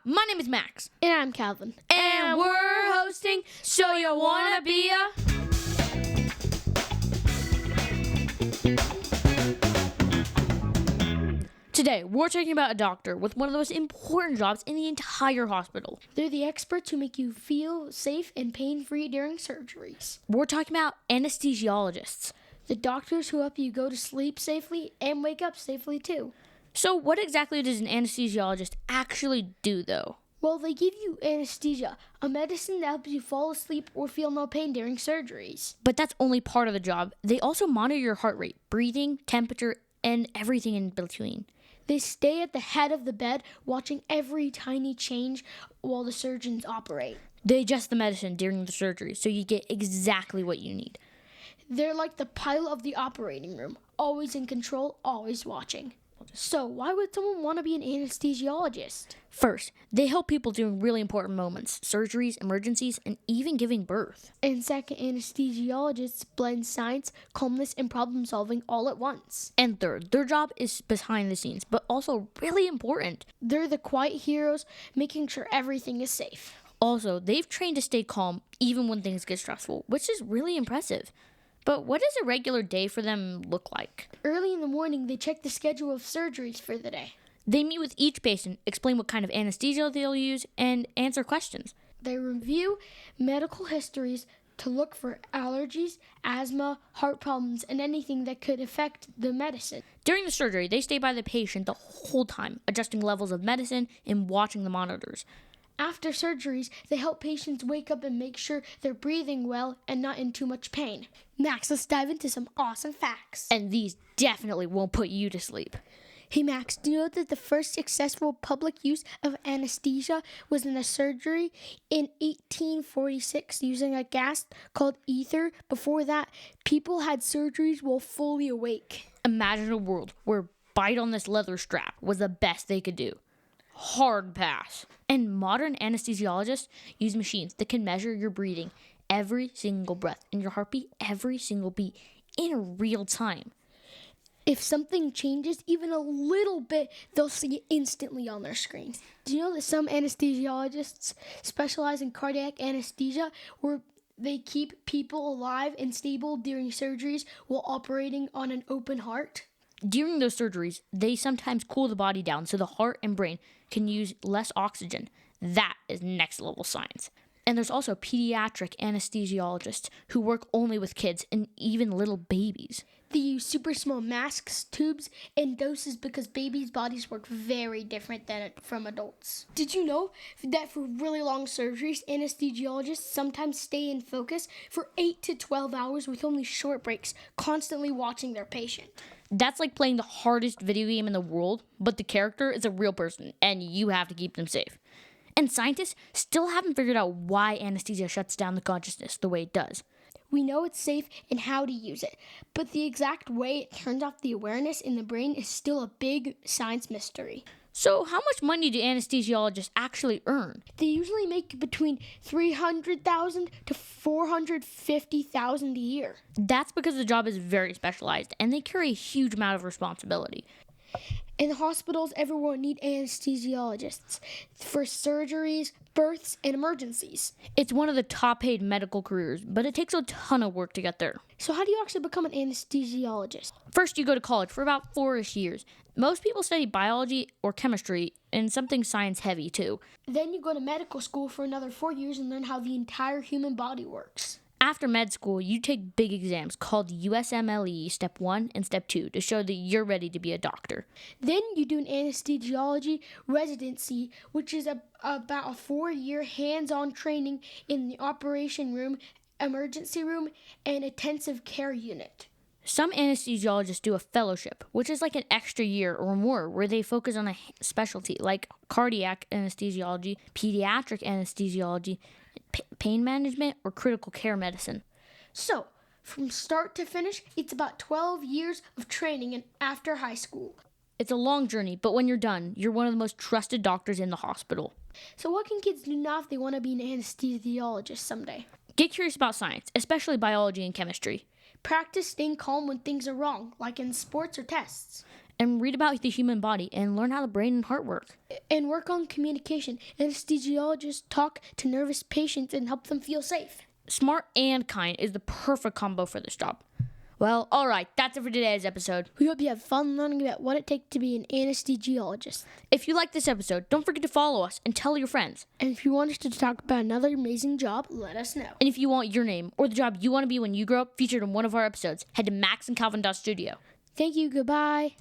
my name is Max. And I'm Calvin. And we're hosting So You Wanna Be a... Today, we're talking about a doctor with one of the most important jobs in the entire hospital. They're the experts who make you feel safe and pain-free during surgeries. We're talking about anesthesiologists. The doctors who help you go to sleep safely and wake up safely too. So what exactly does an anesthesiologist actually do, though? Well, they give you anesthesia, a medicine that helps you fall asleep or feel no pain during surgeries. But that's only part of the job. They also monitor your heart rate, breathing, temperature, and everything in between. They stay at the head of the bed, watching every tiny change while the surgeons operate. They adjust the medicine during the surgery, so you get exactly what you need. They're like the pilot of the operating room, always in control, always watching. So, why would someone want to be an anesthesiologist? First, they help people during really important moments, surgeries, emergencies, and even giving birth. And second, anesthesiologists blend science, calmness, and problem solving all at once. And third, their job is behind the scenes, but also really important. They're the quiet heroes, making sure everything is safe. Also, they've trained to stay calm even when things get stressful, which is really impressive. But what does a regular day for them look like? Early in the morning, they check the schedule of surgeries for the day. They meet with each patient, explain what kind of anesthesia they'll use, and answer questions. They review medical histories to look for allergies, asthma, heart problems, and anything that could affect the medicine. During the surgery, they stay by the patient the whole time, adjusting levels of medicine and watching the monitors. After surgeries, they help patients wake up and make sure they're breathing well and not in too much pain. Max, let's dive into some awesome facts. And these definitely won't put you to sleep. Hey Max, do you know that the first successful public use of anesthesia was in a surgery in 1846 using a gas called ether? Before that, people had surgeries while fully awake. Imagine a world where bite on this leather strap was the best they could do. Hard pass. And modern anesthesiologists use machines that can measure your breathing every single breath and your heartbeat every single beat in real time. If something changes even a little bit, they'll see it instantly on their screen. Do you know that some anesthesiologists specialize in cardiac anesthesia, where they keep people alive and stable during surgeries while operating on an open heart? During those surgeries, they sometimes cool the body down so the heart and brain can use less oxygen. That is next level science. And there's also pediatric anesthesiologists who work only with kids and even little babies. They use super small masks, tubes, and doses because babies' bodies work very different than from adults. Did you know that for really long surgeries, anesthesiologists sometimes stay in focus for 8 to 12 hours with only short breaks, constantly watching their patient? That's like playing the hardest video game in the world, but the character is a real person, and you have to keep them safe. And scientists still haven't figured out why anesthesia shuts down the consciousness the way it does. We know it's safe and how to use it, but the exact way it turns off the awareness in the brain is still a big science mystery. So how much money do anesthesiologists actually earn? They usually make between $300,000 to $450,000 a year. That's because the job is very specialized, and they carry a huge amount of responsibility. In the hospitals, everyone needs anesthesiologists for surgeries, births, and emergencies. It's one of the top paid medical careers, but it takes a ton of work to get there. So how do you actually become an anesthesiologist? First, you go to college for about 4-ish years. Most people study biology or chemistry and something science heavy too. Then you go to medical school for another 4 years and learn how the entire human body works. After med school, you take big exams called USMLE Step 1 and Step 2 to show that you're ready to be a doctor. Then you do an anesthesiology residency, which is about a 4-year hands-on training in the operation room, emergency room, and intensive care unit. Some anesthesiologists do a fellowship, which is like an extra year or more where they focus on a specialty like cardiac anesthesiology, pediatric anesthesiology, pain management, or critical care medicine. So, from start to finish, it's about 12 years of training after high school. It's a long journey, but when you're done, you're one of the most trusted doctors in the hospital. So what can kids do now if they want to be an anesthesiologist someday? Get curious about science, especially biology and chemistry. Practice staying calm when things are wrong, like in sports or tests. and read about the human body and learn how the brain and heart work. And work on communication. Anesthesiologists talk to nervous patients and help them feel safe. Smart and kind is the perfect combo for this job. Well, all right, that's it for today's episode. We hope you have fun learning about what it takes to be an anesthesiologist. If you like this episode, don't forget to follow us and tell your friends. And if you want us to talk about another amazing job, let us know. And if you want your name or the job you want to be when you grow up featured in one of our episodes, head to maxandcalvin.studio. Thank you. Goodbye.